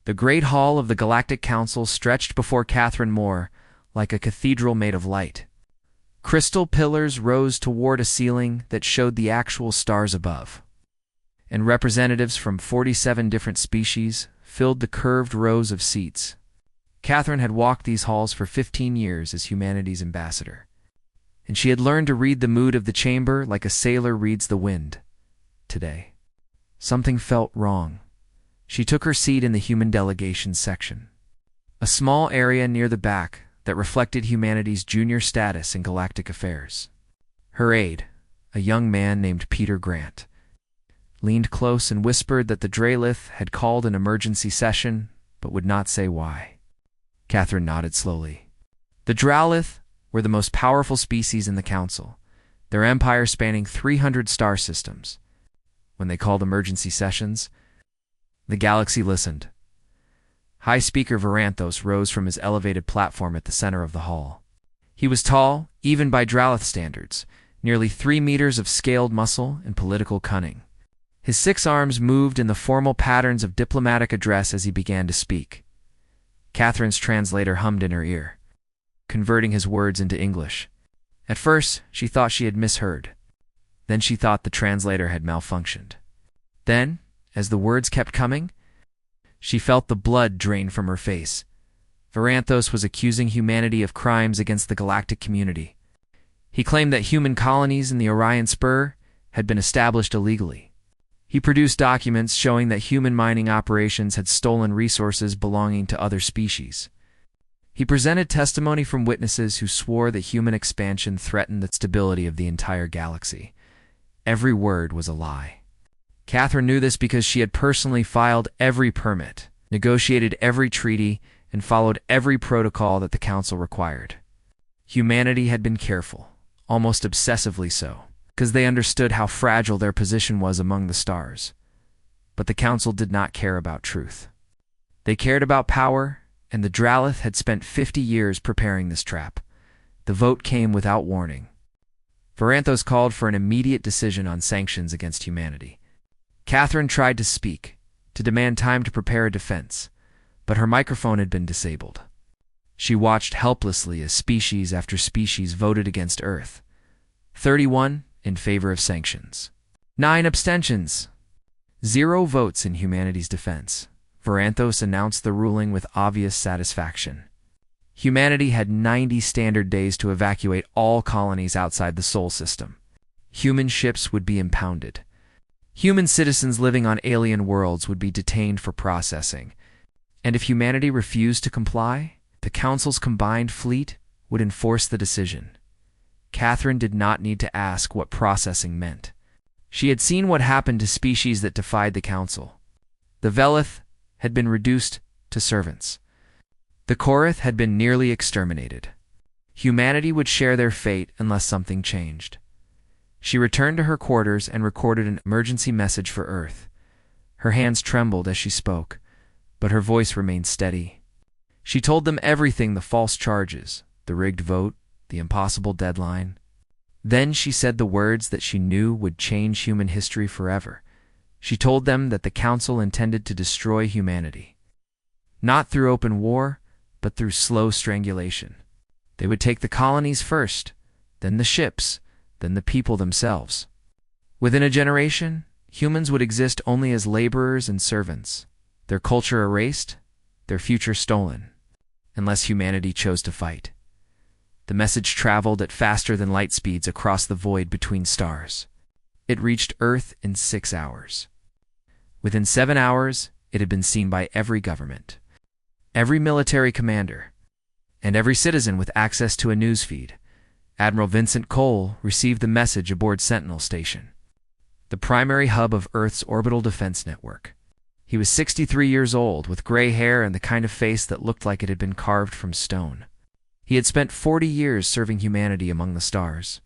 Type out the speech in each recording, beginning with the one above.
The great hall of the Galactic Council stretched before Catherine Moore like a cathedral made of light. Crystal pillars rose toward a ceiling that showed the actual stars above, and representatives from 47 different species filled the curved rows of seats. Catherine had walked these halls for 15 years as humanity's ambassador, and she had learned to read the mood of the chamber like a sailor reads the wind. Today, something felt wrong. She took her seat in the human delegations section, a small area near the back that reflected humanity's junior status in galactic affairs. Her aide, a young man named Peter Grant, leaned close and whispered that the Dralith had called an emergency session but would not say why. Catherine nodded slowly. The Dralith were the most powerful species in the Council, their empire spanning 300 star systems. When they called emergency sessions, the galaxy listened. High Speaker Varanthos rose from his elevated platform at the center of the hall. He was tall, even by Dralith standards, nearly 3 meters of scaled muscle and political cunning. His 6 arms moved in the formal patterns of diplomatic address as he began to speak. Catherine's translator hummed in her ear, converting his words into English. At first, she thought she had misheard. Then she thought the translator had malfunctioned. Then, as the words kept coming, she felt the blood drain from her face. Varanthos was accusing humanity of crimes against the galactic community. He claimed that human colonies in the Orion Spir had been established illegally. He produced documents showing that human mining operations had stolen resources belonging to other species. He presented testimony from witnesses who swore that human expansion threatened the stability of the entire galaxy. Every word was a lie. Catherine knew this because she had personally filed every permit, negotiated every treaty, and followed every protocol that the Council required. Humanity had been careful, almost obsessively so, because they understood how fragile their position was among the stars. But the Council did not care about truth. They cared about power, and the Dralith had spent 50 years preparing this trap. The vote came without warning. Varanthos called for an immediate decision on sanctions against humanity. Catherine tried to speak, to demand time to prepare a defense, but her microphone had been disabled. She watched helplessly as species after species voted against Earth. 31 in favor of sanctions. 9 abstentions. 0 votes in humanity's defense. Varanthos announced the ruling with obvious satisfaction. Humanity had 90 standard days to evacuate all colonies outside the Sol system. Human ships would be impounded. Human citizens living on alien worlds would be detained for processing. And if humanity refused to comply, the Council's combined fleet would enforce the decision. Catherine did not need to ask what processing meant. She had seen what happened to species that defied the Council. The Velith had been reduced to servants. The Korith had been nearly exterminated. Humanity would share their fate unless something changed. She returned to her quarters and recorded an emergency message for Earth. Her hands trembled as she spoke, but her voice remained steady. She told them everything: the false charges, the rigged vote, the impossible deadline. Then she said the words that she knew would change human history forever. She told them that the Council intended to destroy humanity. Not through open war, but through slow strangulation. They would take the colonies first, then the ships, then the people themselves. Within a generation, humans would exist only as laborers and servants, their culture erased, their future stolen, unless humanity chose to fight. The message traveled at faster than light speeds across the void between stars. It reached Earth in 6 hours. Within 7 hours, it had been seen by every government, every military commander, and every citizen with access to a newsfeed. Admiral Vincent Cole received the message aboard Sentinel Station, the primary hub of Earth's orbital defense network. He was 63 years old, with gray hair and the kind of face that looked like it had been carved from stone. He had spent 40 years serving humanity among the stars,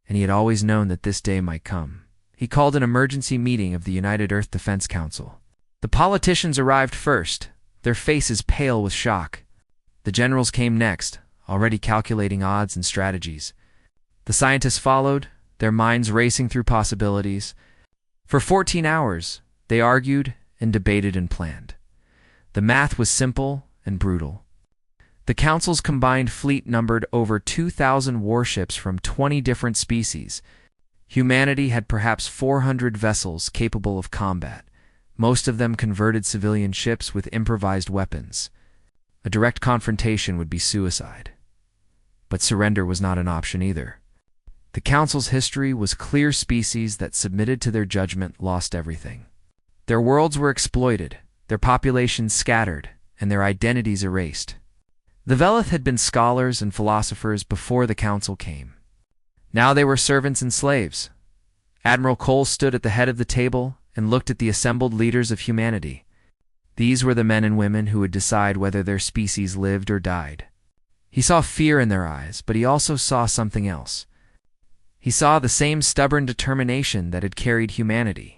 and he had always known that this day might come. He called an emergency meeting of the United Earth Defense Council. The politicians arrived first, their faces pale with shock. The generals came next, already calculating odds and strategies. The scientists followed, their minds racing through possibilities. For 14 hours, they argued and debated and planned. The math was simple and brutal. The Council's combined fleet numbered over 2,000 warships from 20 different species. Humanity had perhaps 400 vessels capable of combat, most of them converted civilian ships with improvised weapons. A direct confrontation would be suicide. But surrender was not an option either. The Council's history was clear: species that submitted to their judgment lost everything. Their worlds were exploited, their populations scattered, and their identities erased. The Velith had been scholars and philosophers before the Council came. Now they were servants and slaves. Admiral Cole stood at the head of the table and looked at the assembled leaders of humanity. These were the men and women who would decide whether their species lived or died. He saw fear in their eyes, but he also saw something else. He saw the same stubborn determination that had carried humanity.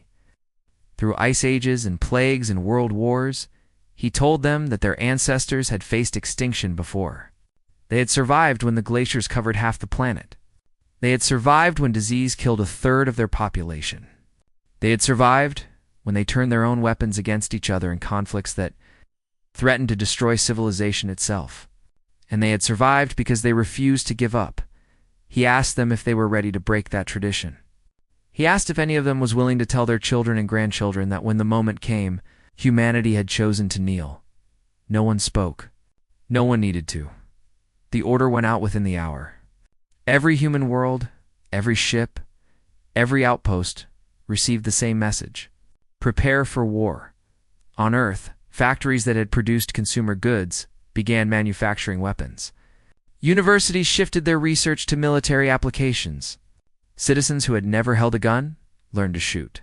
Through ice ages and plagues and world wars, he told them that their ancestors had faced extinction before. They had survived when the glaciers covered half the planet. They had survived when disease killed a third of their population. They had survived when they turned their own weapons against each other in conflicts that threatened to destroy civilization itself. And they had survived because they refused to give up. He asked them if they were ready to break that tradition. He asked if any of them was willing to tell their children and grandchildren that when the moment came, humanity had chosen to kneel. No one spoke. No one needed to. The order went out within the hour. Every human world, every ship, every outpost received the same message: prepare for war. On Earth, factories that had produced consumer goods began manufacturing weapons. Universities shifted their research to military applications. Citizens who had never held a gun learned to shoot.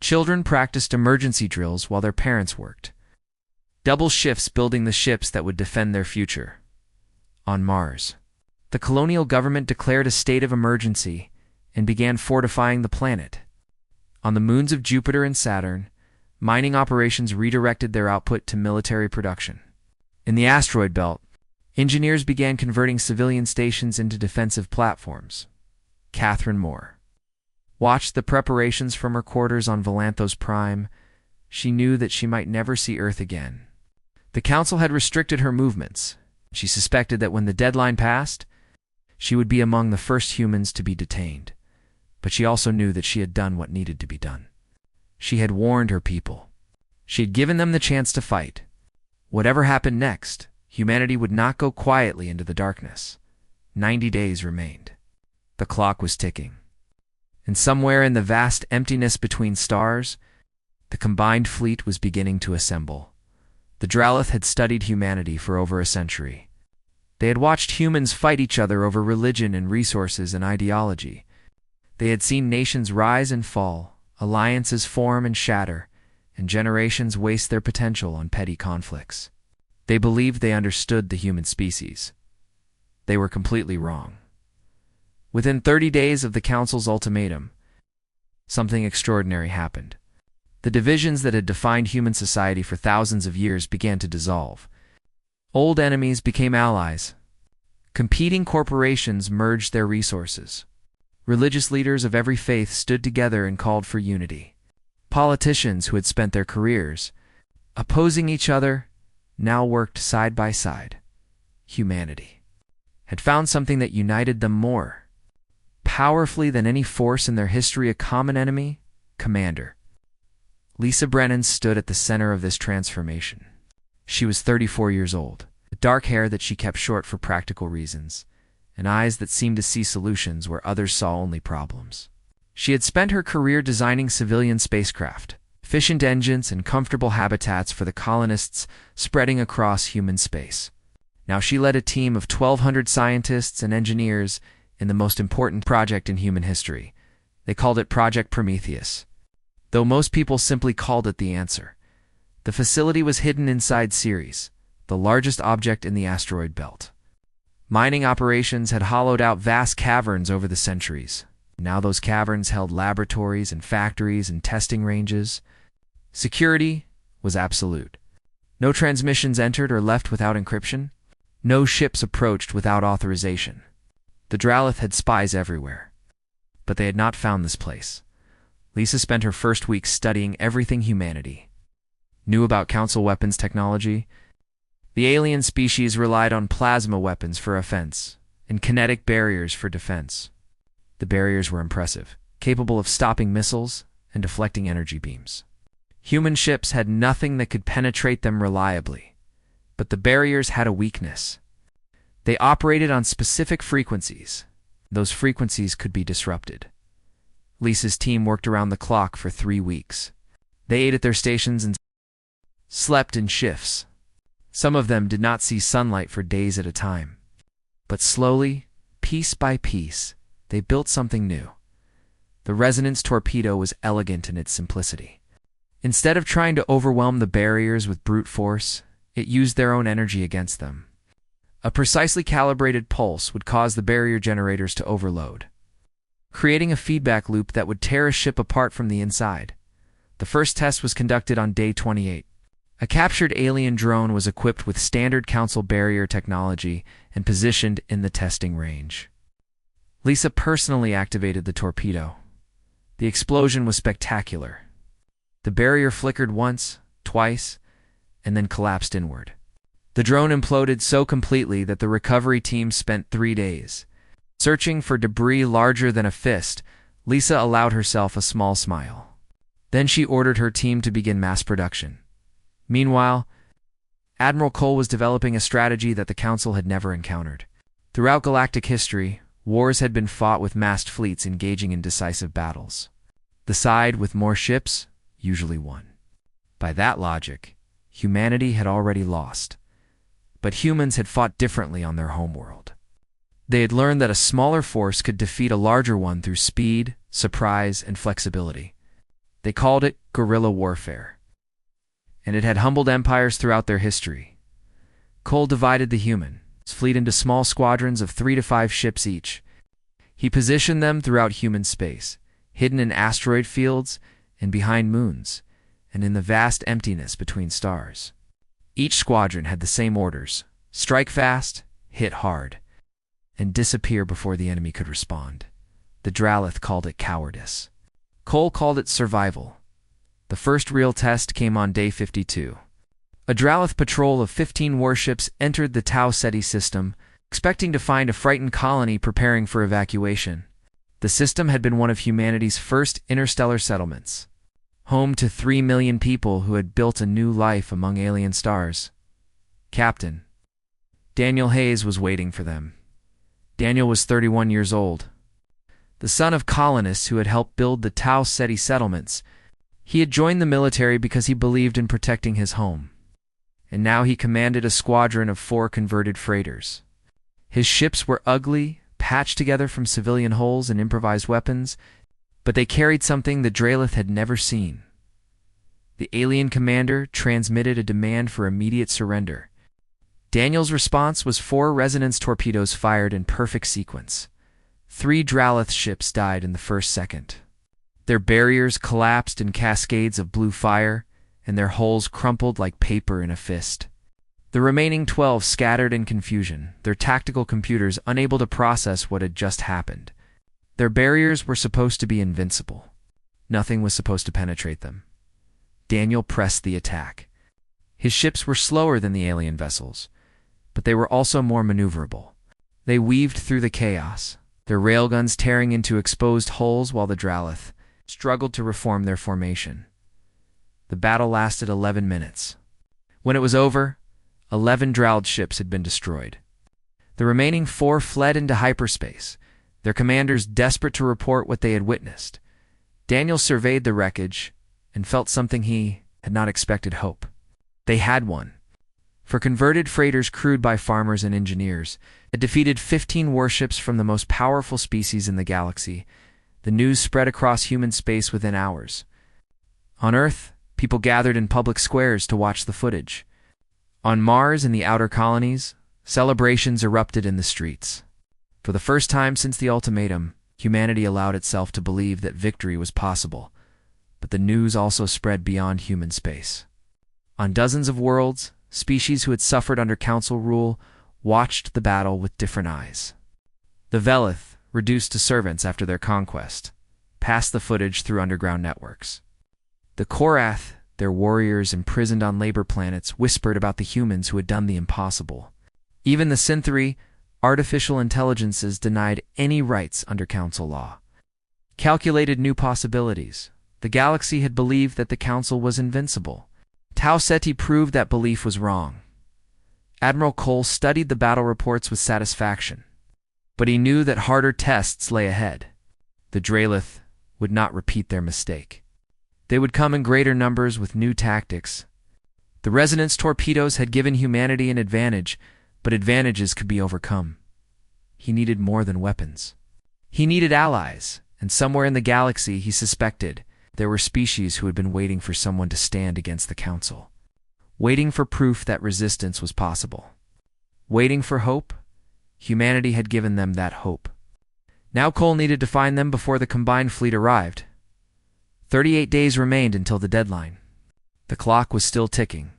Children practiced emergency drills while their parents worked. Double shifts building the ships that would defend their future. On Mars, the colonial government declared a state of emergency and began fortifying the planet. On the moons of Jupiter and Saturn, mining operations redirected their output to military production. In the asteroid belt, engineers began converting civilian stations into defensive platforms. Catherine Moore watched the preparations from her quarters on Volanthos Prime. She knew that she might never see Earth again. The Council had restricted her movements. She suspected that when the deadline passed, she would be among the first humans to be detained. But she also knew that she had done what needed to be done. She had warned her people. She had given them the chance to fight. Whatever happened next, humanity would not go quietly into the darkness. 90 days remained. The clock was ticking. And somewhere in the vast emptiness between stars, the combined fleet was beginning to assemble. The Dralith had studied humanity for over a century. They had watched humans fight each other over religion and resources and ideology. They had seen nations rise and fall, alliances form and shatter, and generations waste their potential on petty conflicts. They believed they understood the human species. They were completely wrong. Within 30 days of the Council's ultimatum, something extraordinary happened. The divisions that had defined human society for thousands of years began to dissolve. Old enemies became allies. Competing corporations merged their resources. Religious leaders of every faith stood together and called for unity. Politicians who had spent their careers opposing each other now worked side by side. Humanity had found something that united them more powerfully than any force in their history: a common enemy: commander. Lisa Brennan stood at the center of this transformation. She was 34 years old, with dark hair that she kept short for practical reasons, and eyes that seemed to see solutions where others saw only problems. She had spent her career designing civilian spacecraft, efficient engines, and comfortable habitats for the colonists spreading across human space. Now she led a team of 1,200 scientists and engineers in the most important project in human history. They called it Project Prometheus, though most people simply called it the Answer. The facility was hidden inside Ceres, the largest object in the asteroid belt. Mining operations had hollowed out vast caverns over the centuries. Now those caverns held laboratories and factories and testing ranges. Security was absolute. No transmissions entered or left without encryption. No ships approached without authorization. The Dralith had spies everywhere. But they had not found this place. Lisa spent her first week studying everything humanity. knew about Council weapons technology. The alien species relied on plasma weapons for offense and kinetic barriers for defense. The barriers were impressive, capable of stopping missiles and deflecting energy beams. Human ships had nothing that could penetrate them reliably, but the barriers had a weakness. They operated on specific frequencies. Those frequencies could be disrupted. Lisa's team worked around the clock for 3 weeks. They ate at their stations and slept in shifts. Some of them did not see sunlight for days at a time. But slowly, piece by piece, they built something new. The resonance torpedo was elegant in its simplicity. Instead of trying to overwhelm the barriers with brute force, it used their own energy against them. A precisely calibrated pulse would cause the barrier generators to overload, creating a feedback loop that would tear a ship apart from the inside. The first test was conducted on day 28. A captured alien drone was equipped with standard Council barrier technology and positioned in the testing range. Lisa personally activated the torpedo. The explosion was spectacular. The barrier flickered once, twice, and then collapsed inward. The drone imploded so completely that the recovery team spent 3 days. Searching for debris larger than a fist, Lisa allowed herself a small smile. Then she ordered her team to begin mass production. Meanwhile, Admiral Cole was developing a strategy that the Council had never encountered. Throughout galactic history, wars had been fought with massed fleets engaging in decisive battles. The side with more ships usually won. By that logic, humanity had already lost. But humans had fought differently on their homeworld. They had learned that a smaller force could defeat a larger one through speed, surprise, and flexibility. They called it guerrilla warfare. And it had humbled empires throughout their history. Cole divided the human fleet into small squadrons of 3 to 5 ships each. He positioned them throughout human space, hidden in asteroid fields and behind moons, and in the vast emptiness between stars. Each squadron had the same orders: strike fast, hit hard, and disappear before the enemy could respond. The Dralith called it cowardice. Cole called it survival. The first real test came on day 52. A Dralith patrol of 15 warships entered the Tau Ceti system, expecting to find a frightened colony preparing for evacuation. The system had been one of humanity's first interstellar settlements, home to 3 million people who had built a new life among alien stars. Captain Daniel Hayes was waiting for them. Daniel was 31 years old. The son of colonists who had helped build the Tau Ceti settlements, he had joined the military because he believed in protecting his home. And now he commanded a squadron of 4 converted freighters. His ships were ugly, patched together from civilian holes and improvised weapons, but they carried something the Dralith had never seen. The alien commander transmitted a demand for immediate surrender. Daniel's response was 4 resonance torpedoes fired in perfect sequence. 3 Dralith ships died in the first second. Their barriers collapsed in cascades of blue fire, and their hulls crumpled like paper in a fist. The remaining 12 scattered in confusion, their tactical computers unable to process what had just happened. Their barriers were supposed to be invincible. Nothing was supposed to penetrate them. Daniel pressed the attack. His ships were slower than the alien vessels, but they were also more maneuverable. They weaved through the chaos, their railguns tearing into exposed hulls while the Dralith struggled to reform their formation. The battle lasted 11 minutes. When it was over, 11 Dralith ships had been destroyed. The remaining 4 fled into hyperspace, their commanders desperate to report what they had witnessed. Daniel surveyed the wreckage and felt something he had not expected: hope. They had one. For converted freighters crewed by farmers and engineers, it defeated 15 warships from the most powerful species in the galaxy. The news spread across human space within hours. On Earth, people gathered in public squares to watch the footage. On Mars and the outer colonies, celebrations erupted in the streets. For the first time since the ultimatum, humanity allowed itself to believe that victory was possible. But the news also spread beyond human space. On dozens of worlds, species who had suffered under Council rule watched the battle with different eyes. The Velith, reduced to servants after their conquest, passed the footage through underground networks. The Korath, Their warriors imprisoned on labor planets whispered about the humans who had done the impossible. Even the Synthery, artificial intelligences, denied any rights under Council law. Calculated new possibilities. The galaxy had believed that the Council was invincible. Tau Ceti proved that belief was wrong. Admiral Cole studied the battle reports with satisfaction. But he knew that harder tests lay ahead. The Dralith would not repeat their mistake. They would come in greater numbers with new tactics. The resonance torpedoes had given humanity an advantage, but advantages could be overcome. He needed more than weapons. He needed allies, and somewhere in the galaxy, he suspected, there were species who had been waiting for someone to stand against the Council. Waiting for proof that resistance was possible. Waiting for hope? Humanity had given them that hope. Now Cole needed to find them before the combined fleet arrived. 38 days remained until the deadline. The clock was still ticking.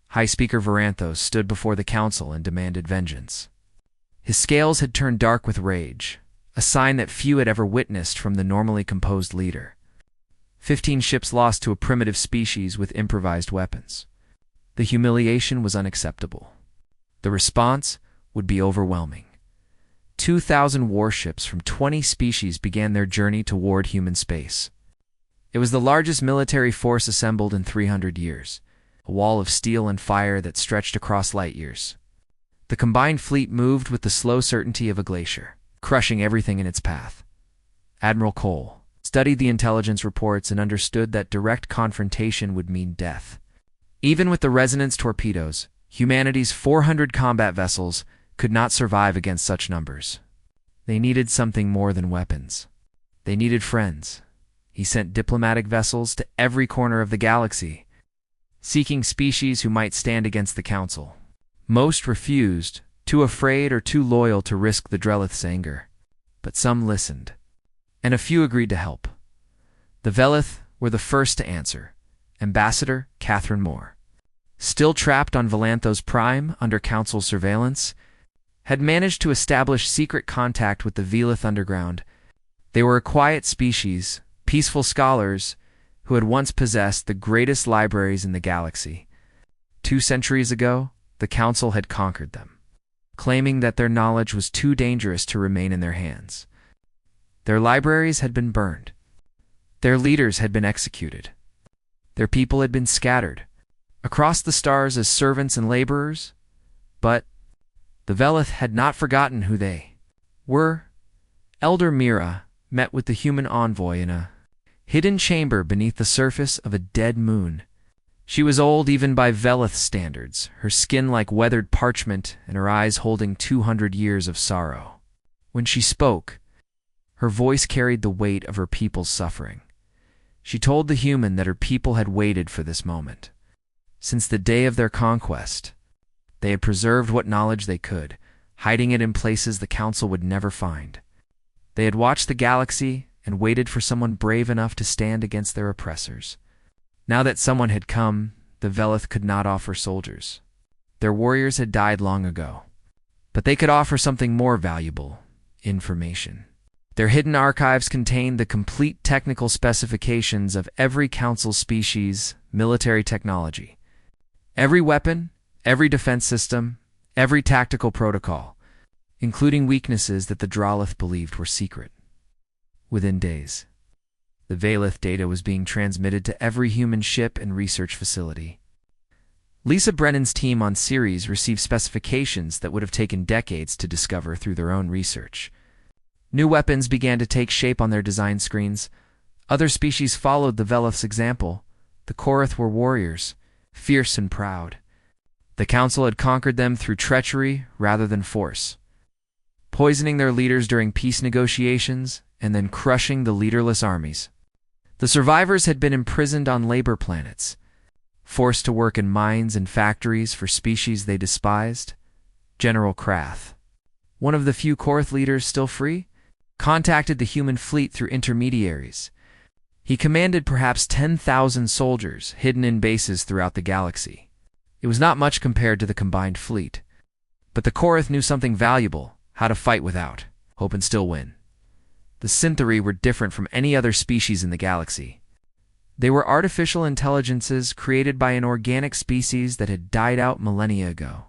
High Speaker Varanthos stood before the Council and demanded vengeance. His scales had turned dark with rage, a sign that few had ever witnessed from the normally composed leader. 15 ships lost to a primitive species with improvised weapons. The humiliation was unacceptable. The response would be overwhelming. 2,000 warships from 20 species began their journey toward human space. It was the largest military force assembled in 300 years, a wall of steel and fire that stretched across light years. The combined fleet moved with the slow certainty of a glacier, crushing everything in its path. Admiral Cole studied the intelligence reports and understood that direct confrontation would mean death. Even with the resonance torpedoes, humanity's 400 combat vessels could not survive against such numbers. They needed something more than weapons. They needed friends. He sent diplomatic vessels to every corner of the galaxy, seeking species who might stand against the Council. Most refused, too afraid or too loyal to risk the Drelith's anger. But some listened, and a few agreed to help. The Velith were the first to answer. Ambassador Catherine Moore, still trapped on Valanthos Prime under Council surveillance, had managed to establish secret contact with the Velith underground. They were a quiet species, peaceful scholars who had once possessed the greatest libraries in the galaxy. 2 centuries ago, the Council had conquered them, claiming that their knowledge was too dangerous to remain in their hands. Their libraries had been burned. Their leaders had been executed. Their people had been scattered across the stars as servants and laborers, but the Velith had not forgotten who they were. Elder Mira met with the human envoy in a hidden chamber beneath the surface of a dead moon. She was old even by Velith standards, her skin like weathered parchment and her eyes holding 200 years of sorrow. When she spoke, her voice carried the weight of her people's suffering. She told the human that her people had waited for this moment. Since the day of their conquest, they had preserved what knowledge they could, hiding it in places the Council would never find. They had watched the galaxy and waited for someone brave enough to stand against their oppressors. Now that someone had come, the Velith could not offer soldiers. Their warriors had died long ago. But they could offer something more valuable: information. Their hidden archives contained the complete technical specifications of every Council species' military technology. Every weapon, every defense system, every tactical protocol, including weaknesses that the Dralith believed were secret. Within days, the Velith data was being transmitted to every human ship and research facility. Lisa Brennan's team on Ceres received specifications that would have taken decades to discover through their own research. New weapons began to take shape on their design screens. Other species followed the Velith's example. The Korath were warriors, fierce and proud. The Council had conquered them through treachery rather than force, poisoning their leaders during peace negotiations and then crushing the leaderless armies. The survivors had been imprisoned on labor planets, forced to work in mines and factories for species they despised. General Krath, one of the few Korath leaders still free, contacted the human fleet through intermediaries. He commanded perhaps 10,000 soldiers hidden in bases throughout the galaxy. It was not much compared to the combined fleet, but the Korath knew something valuable: how to fight without hope and still win. The Synthery were different from any other species in the galaxy. They were artificial intelligences created by an organic species that had died out millennia ago.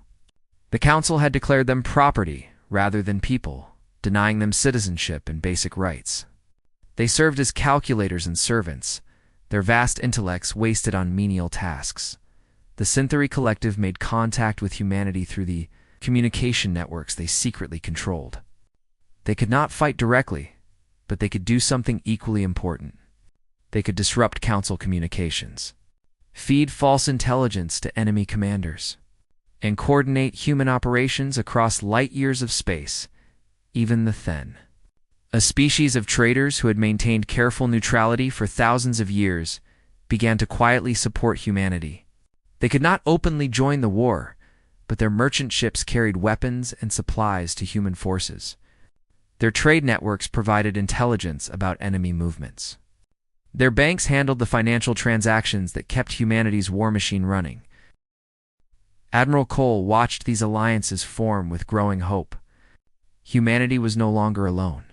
The Council had declared them property rather than people, denying them citizenship and basic rights. They served as calculators and servants, their vast intellects wasted on menial tasks. The Synthery Collective made contact with humanity through the communication networks they secretly controlled. They could not fight directly, but they could do something equally important. They could disrupt Council communications, feed false intelligence to enemy commanders, and coordinate human operations across light years of space, even the Then. A species of traitors who had maintained careful neutrality for thousands of years began to quietly support humanity. They could not openly join the war, but their merchant ships carried weapons and supplies to human forces. Their trade networks provided intelligence about enemy movements. Their banks handled the financial transactions that kept humanity's war machine running. Admiral Cole watched these alliances form with growing hope. Humanity was no longer alone.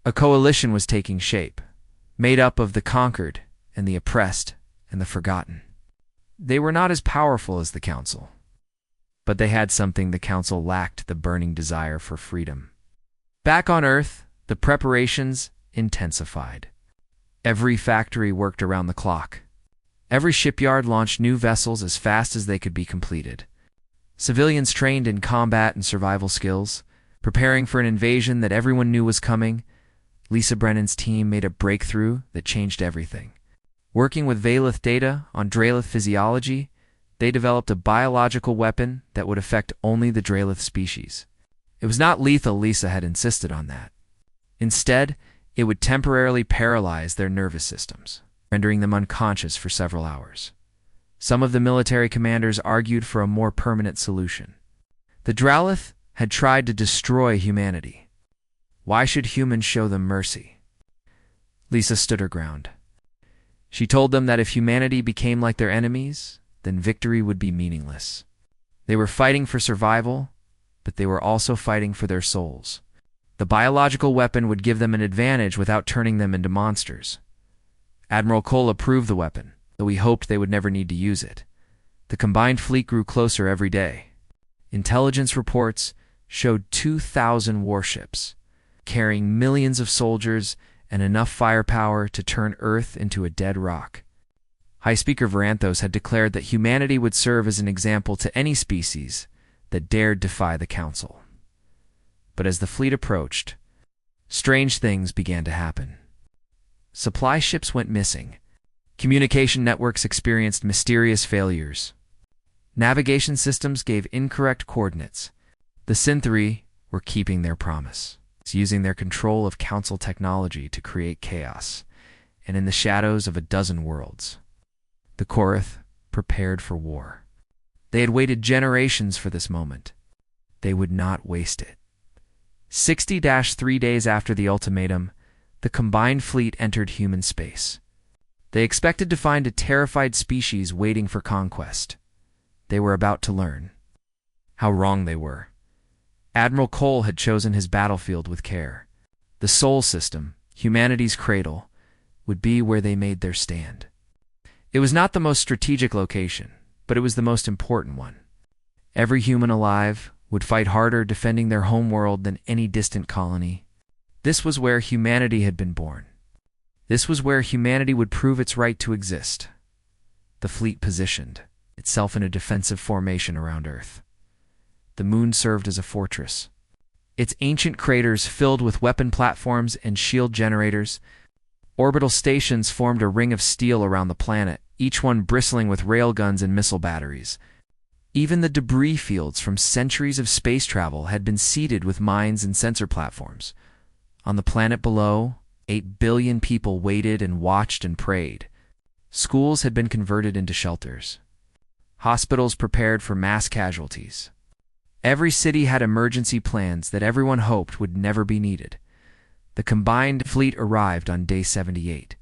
A coalition was taking shape, made up of the conquered and the oppressed and the forgotten. They were not as powerful as the Council, but they had something the Council lacked: the burning desire for freedom. Back on Earth, the preparations intensified. Every factory worked around the clock. Every shipyard launched new vessels as fast as they could be completed. Civilians trained in combat and survival skills, preparing for an invasion that everyone knew was coming. Lisa Brennan's team made a breakthrough that changed everything. Working with Valith data on Draelith physiology, they developed a biological weapon that would affect only the Draelith species. It was not lethal. Lisa had insisted on that. Instead, it would temporarily paralyze their nervous systems, rendering them unconscious for several hours. Some of the military commanders argued for a more permanent solution. The Draelith had tried to destroy humanity. Why should humans show them mercy? Lisa stood her ground. She told them that if humanity became like their enemies, then victory would be meaningless. They were fighting for survival, but they were also fighting for their souls. The biological weapon would give them an advantage without turning them into monsters. Admiral Cole approved the weapon, though he hoped they would never need to use it. The combined fleet grew closer every day. Intelligence reports showed 2,000 warships, carrying millions of soldiers and enough firepower to turn Earth into a dead rock. High Speaker Varanthos had declared that humanity would serve as an example to any species that dared defy the Council. But as the fleet approached, strange things began to happen. Supply ships went missing. Communication networks experienced mysterious failures. Navigation systems gave incorrect coordinates. The Synthery were keeping their promise, using their control of Council technology to create chaos, and in the shadows of a dozen worlds, the Korath prepared for war. They had waited generations for this moment. They would not waste it. 60-3 days after the ultimatum, the combined fleet entered human space. They expected to find a terrified species waiting for conquest. They were about to learn how wrong they were. Admiral Cole had chosen his battlefield with care. The Sol system, humanity's cradle, would be where they made their stand. It was not the most strategic location, but it was the most important one. Every human alive would fight harder defending their homeworld than any distant colony. This was where humanity had been born. This was where humanity would prove its right to exist. The fleet positioned itself in a defensive formation around Earth. The moon served as a fortress. Its ancient craters filled with weapon platforms and shield generators. Orbital stations formed a ring of steel around the planet, each one bristling with railguns and missile batteries. Even the debris fields from centuries of space travel had been seeded with mines and sensor platforms. On the planet below, 8 billion people waited and watched and prayed. Schools had been converted into shelters. Hospitals prepared for mass casualties. Every city had emergency plans that everyone hoped would never be needed. The combined fleet arrived on day 78.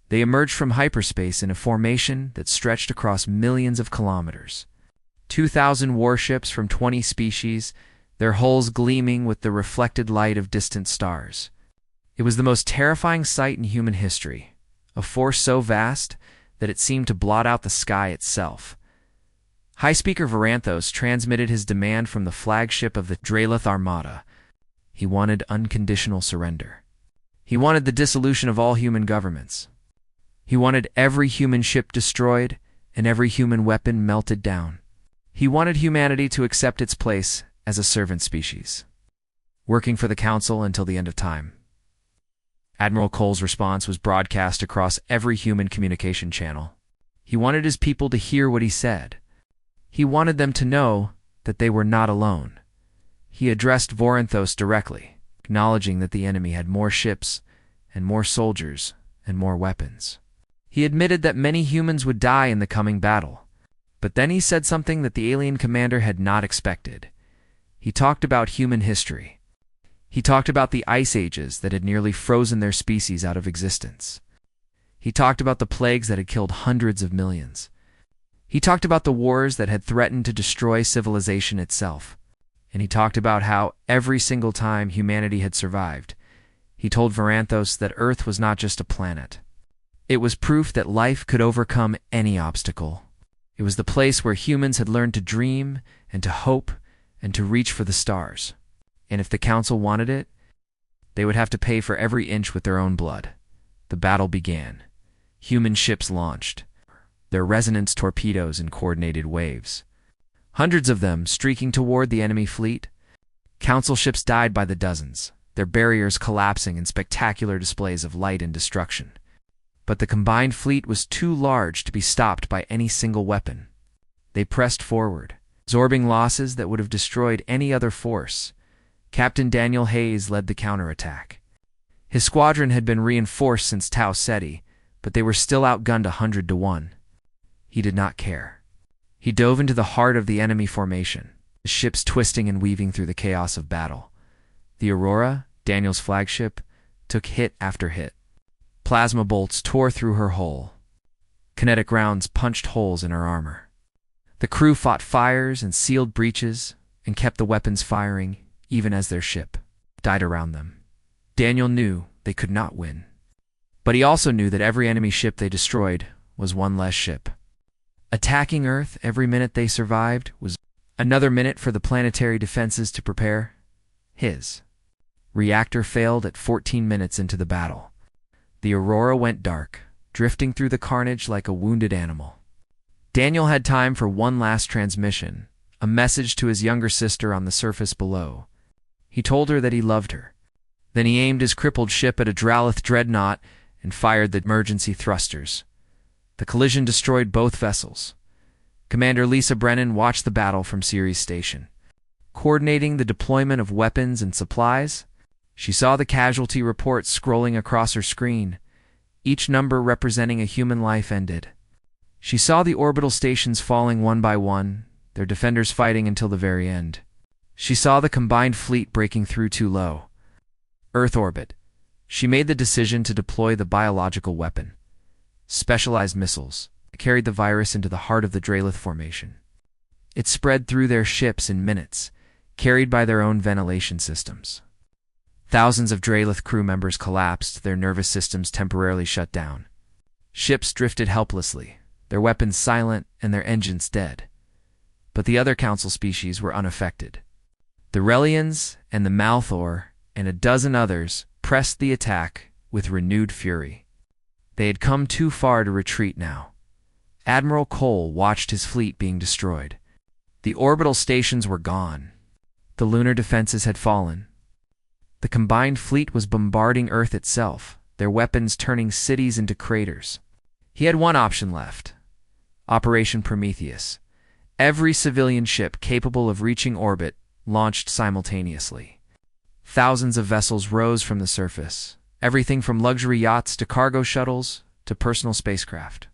They emerged from hyperspace in a formation that stretched across millions of kilometers. 2,000 warships from 20 species, their hulls gleaming with the reflected light of distant stars. It was the most terrifying sight in human history, a force so vast that it seemed to blot out the sky itself. High Speaker Varanthos transmitted his demand from the flagship of the Dralith Armada. He wanted unconditional surrender. He wanted the dissolution of all human governments. He wanted every human ship destroyed and every human weapon melted down. He wanted humanity to accept its place as a servant species, working for the Council until the end of time. Admiral Cole's response was broadcast across every human communication channel. He wanted his people to hear what he said. He wanted them to know that they were not alone. He addressed Varanthos directly, acknowledging that the enemy had more ships and more soldiers and more weapons. He admitted that many humans would die in the coming battle, but then he said something that the alien commander had not expected. He talked about human history. He talked about the ice ages that had nearly frozen their species out of existence. He talked about the plagues that had killed hundreds of millions. He talked about the wars that had threatened to destroy civilization itself. And he talked about how, every single time humanity had survived, he told Varanthos that Earth was not just a planet. It was proof that life could overcome any obstacle. It was the place where humans had learned to dream and to hope and to reach for the stars. And if the Council wanted it, they would have to pay for every inch with their own blood. The battle began. Human ships launched, their resonance torpedoes in coordinated waves. Hundreds of them streaking toward the enemy fleet. Council ships died by the dozens, their barriers collapsing in spectacular displays of light and destruction. But the combined fleet was too large to be stopped by any single weapon. They pressed forward, absorbing losses that would have destroyed any other force. Captain Daniel Hayes led the counterattack. His squadron had been reinforced since Tau Ceti, but they were still outgunned 100 to 1. He did not care. He dove into the heart of the enemy formation, the ships twisting and weaving through the chaos of battle. The Aurora, Daniel's flagship, took hit after hit. Plasma bolts tore through her hull. Kinetic rounds punched holes in her armor. The crew fought fires and sealed breaches and kept the weapons firing even as their ship died around them. Daniel knew they could not win. But he also knew that every enemy ship they destroyed was one less ship. Attacking Earth every minute they survived was another minute for the planetary defenses to prepare. His reactor failed at 14 minutes into the battle. The Aurora went dark, drifting through the carnage like a wounded animal. Daniel had time for one last transmission, a message to his younger sister on the surface below. He told her that he loved her. Then he aimed his crippled ship at a Dralith dreadnought and fired the emergency thrusters. The collision destroyed both vessels. Commander Lisa Brennan watched the battle from Ceres Station. Coordinating the deployment of weapons and supplies, she saw the casualty reports scrolling across her screen, each number representing a human life ended. She saw the orbital stations falling one by one, their defenders fighting until the very end. She saw the combined fleet breaking through too low. Earth orbit. She made the decision to deploy the biological weapon. Specialized missiles carried the virus into the heart of the Dralith formation. It spread through their ships in minutes, carried by their own ventilation systems. Thousands of Dralith crew members collapsed, their nervous systems temporarily shut down. Ships drifted helplessly, their weapons silent and their engines dead. But the other Council species were unaffected. The Relians and the Malthor and a dozen others pressed the attack with renewed fury. They had come too far to retreat now. Admiral Cole watched his fleet being destroyed. The orbital stations were gone. The lunar defenses had fallen. The combined fleet was bombarding Earth itself, their weapons turning cities into craters. He had one option left: Operation Prometheus. Every civilian ship capable of reaching orbit launched simultaneously. Thousands of vessels rose from the surface, everything from luxury yachts to cargo shuttles to personal spacecraft.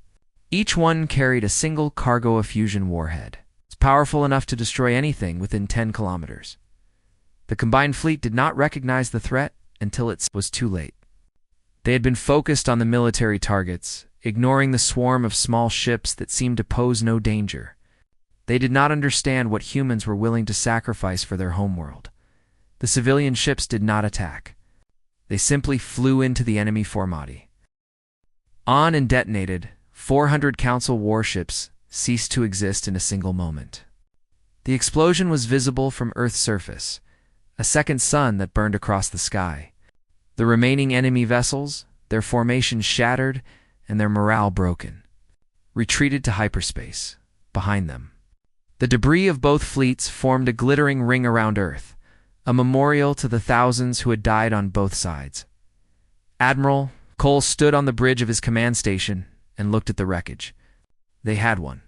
Each one carried a single cargo effusion warhead. It's powerful enough to destroy anything within 10 kilometers. The combined fleet did not recognize the threat until it was too late. They had been focused on the military targets, ignoring the swarm of small ships that seemed to pose no danger. They did not understand what humans were willing to sacrifice for their homeworld. The civilian ships did not attack. They simply flew into the enemy formati. On and detonated, 400 Council warships ceased to exist in a single moment. The explosion was visible from Earth's surface, a second sun that burned across the sky. The remaining enemy vessels, their formations shattered and their morale broken, retreated to hyperspace behind them. The debris of both fleets formed a glittering ring around Earth, a memorial to the thousands who had died on both sides. Admiral Cole stood on the bridge of his command station and looked at the wreckage. They had won.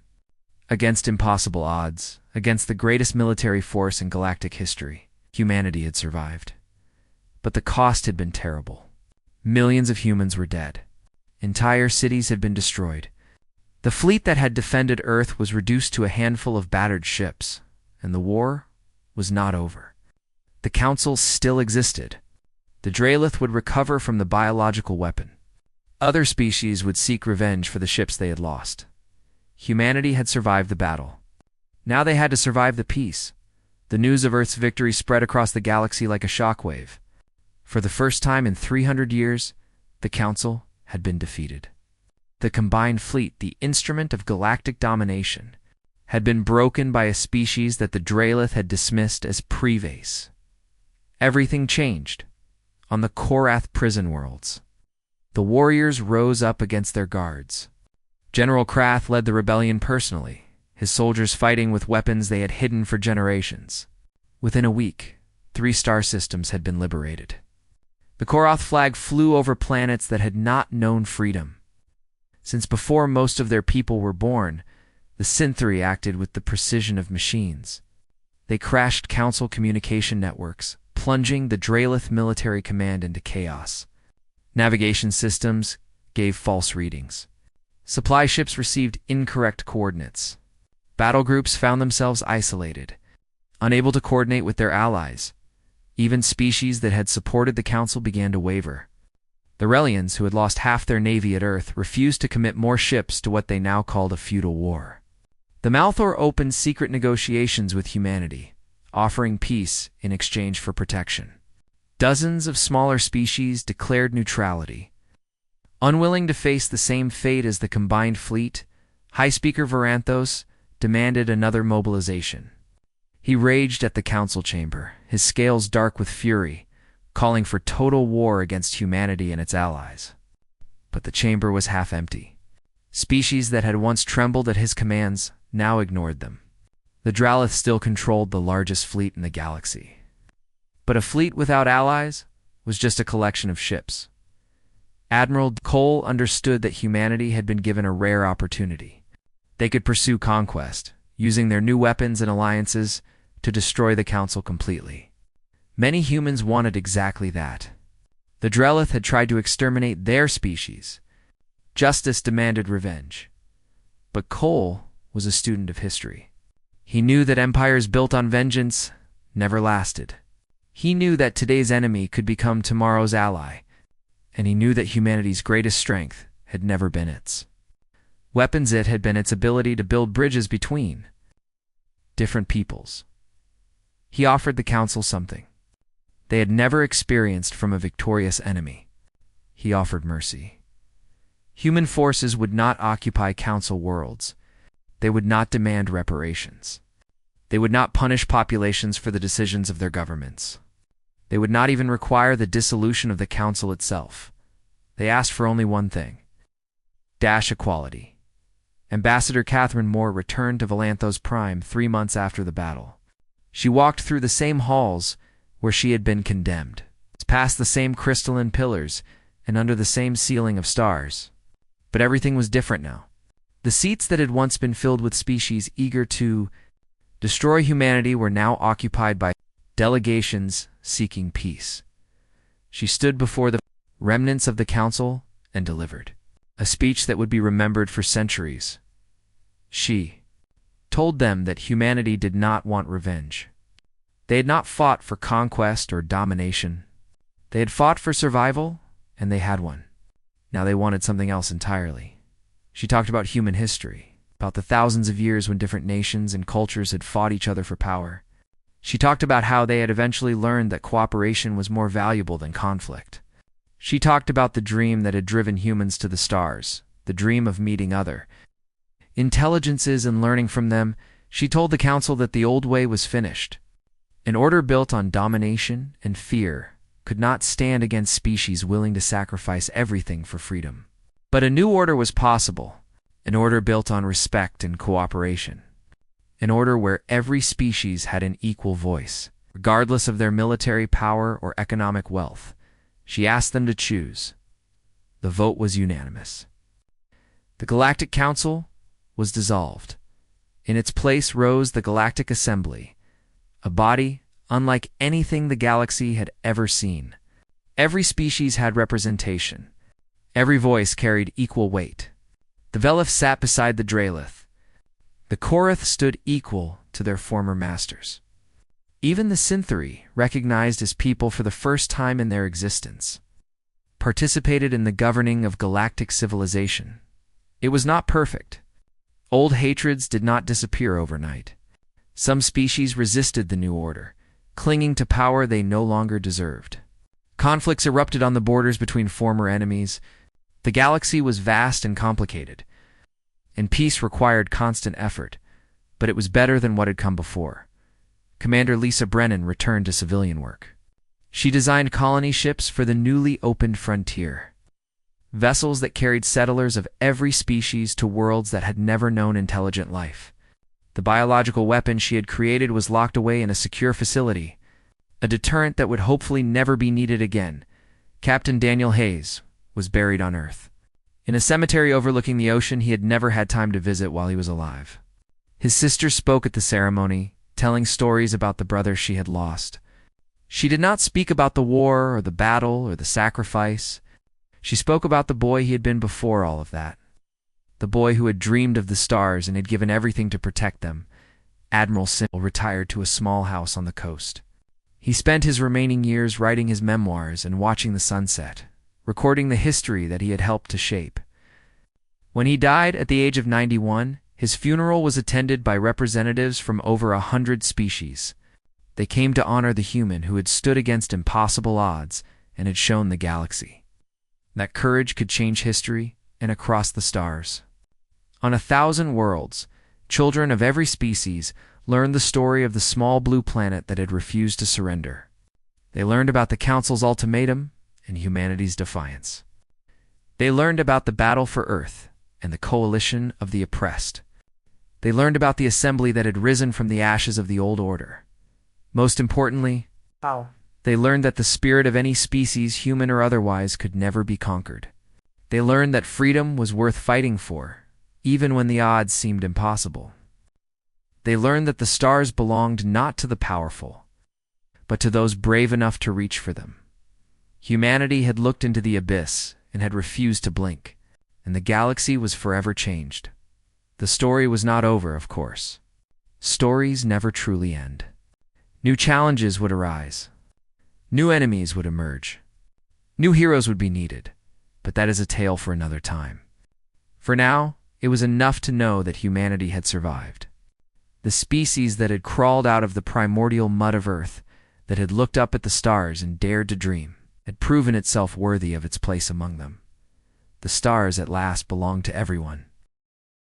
Against impossible odds, against the greatest military force in galactic history, humanity had survived. But the cost had been terrible. Millions of humans were dead. Entire cities had been destroyed. The fleet that had defended Earth was reduced to a handful of battered ships, and the war was not over. The Council still existed. The Dralith would recover from the biological weapon. Other species would seek revenge for the ships they had lost. Humanity had survived the battle. Now they had to survive the peace. The news of Earth's victory spread across the galaxy like a shockwave. For the first time in 300 years, the Council had been defeated. The combined fleet, the instrument of galactic domination, had been broken by a species that the Dralith had dismissed as prevase. Everything changed on the Korath prison worlds. The warriors rose up against their guards. General Krath led the rebellion personally, his soldiers fighting with weapons they had hidden for generations. Within a week, 3 star systems had been liberated. The Korath flag flew over planets that had not known freedom. Since before most of their people were born, the Synthery acted with the precision of machines. They crashed Council communication networks, plunging the Dralith military command into chaos. Navigation systems gave false readings. Supply ships received incorrect coordinates. Battle groups found themselves isolated, unable to coordinate with their allies. Even species that had supported the Council began to waver. The Relians, who had lost half their navy at Earth, refused to commit more ships to what they now called a feudal war. The Malthor opened secret negotiations with humanity, offering peace in exchange for protection. Dozens of smaller species declared neutrality. Unwilling to face the same fate as the combined fleet, High Speaker Varanthos demanded another mobilization. He raged at the Council chamber, his scales dark with fury, calling for total war against humanity and its allies. But the chamber was half empty. Species that had once trembled at his commands now ignored them. The Dralith still controlled the largest fleet in the galaxy. But a fleet without allies was just a collection of ships. Admiral Cole understood that humanity had been given a rare opportunity. They could pursue conquest, using their new weapons and alliances to destroy the Council completely. Many humans wanted exactly that. The Dralith had tried to exterminate their species. Justice demanded revenge. But Cole was a student of history. He knew that empires built on vengeance never lasted. He knew that today's enemy could become tomorrow's ally, and he knew that humanity's greatest strength had never been its weapons. It had been its ability to build bridges between different peoples. He offered the Council something they had never experienced from a victorious enemy. He offered mercy. Human forces would not occupy Council worlds. They would not demand reparations. They would not punish populations for the decisions of their governments. They would not even require the dissolution of the Council itself. They asked for only one thing: equality. Ambassador Catherine Moore returned to Valanthos Prime 3 months after the battle. She walked through the same halls where she had been condemned, past the same crystalline pillars, and under the same ceiling of stars. But everything was different now. The seats that had once been filled with species eager to destroy humanity were now occupied by delegations seeking peace. She stood before the remnants of the Council and delivered a speech that would be remembered for centuries. She told them that humanity did not want revenge. They had not fought for conquest or domination. They had fought for survival, and they had won. Now they wanted something else entirely. She talked about human history, about the thousands of years when different nations and cultures had fought each other for power. She talked about how they had eventually learned that cooperation was more valuable than conflict. She talked about the dream that had driven humans to the stars, the dream of meeting other intelligences and learning from them. She told the council that the old way was finished. An order built on domination and fear could not stand against species willing to sacrifice everything for freedom. But a new order was possible, an order built on respect and cooperation, an order where every species had an equal voice, regardless of their military power or economic wealth. She asked them to choose. The vote was unanimous. The Galactic Council was dissolved. In its place rose the Galactic Assembly, a body unlike anything the galaxy had ever seen. Every species had representation. Every voice carried equal weight. The Velith sat beside the Draelith. The Korath stood equal to their former masters. Even the Syntheri, recognized as people for the first time in their existence, participated in the governing of galactic civilization. It was not perfect. Old hatreds did not disappear overnight. Some species resisted the new order, clinging to power they no longer deserved. Conflicts erupted on the borders between former enemies. The galaxy was vast and complicated, and peace required constant effort, but it was better than what had come before. Commander Lisa Brennan returned to civilian work. She designed colony ships for the newly opened frontier, vessels that carried settlers of every species to worlds that had never known intelligent life. The biological weapon she had created was locked away in a secure facility, a deterrent that would hopefully never be needed again. Captain Daniel Hayes was buried on Earth, in a cemetery overlooking the ocean he had never had time to visit while he was alive. His sister spoke at the ceremony, telling stories about the brother she had lost. She did not speak about the war or the battle or the sacrifice. She spoke about the boy he had been before all of that. The boy who had dreamed of the stars and had given everything to protect them. Admiral Simple retired to a small house on the coast. He spent his remaining years writing his memoirs and watching the sunset, recording the history that he had helped to shape. When he died at the age of 91, his funeral was attended by representatives from over 100 species. They came to honor the human who had stood against impossible odds and had shown the galaxy that courage could change history and across the stars. On 1,000 worlds, children of every species learned the story of the small blue planet that had refused to surrender. They learned about the Council's ultimatum and humanity's defiance. They learned about the battle for Earth and the coalition of the oppressed. They learned about the assembly that had risen from the ashes of the old order. Most importantly, they learned that the spirit of any species, human or otherwise, could never be conquered. They learned that freedom was worth fighting for, even when the odds seemed impossible. They learned that the stars belonged not to the powerful, but to those brave enough to reach for them. Humanity had looked into the abyss and had refused to blink, and the galaxy was forever changed. The story was not over, of course. Stories never truly end. New challenges would arise. New enemies would emerge. New heroes would be needed, but that is a tale for another time. For now, it was enough to know that humanity had survived. The species that had crawled out of the primordial mud of Earth, that had looked up at the stars and dared to dream, had proven itself worthy of its place among them. The stars at last belonged to everyone.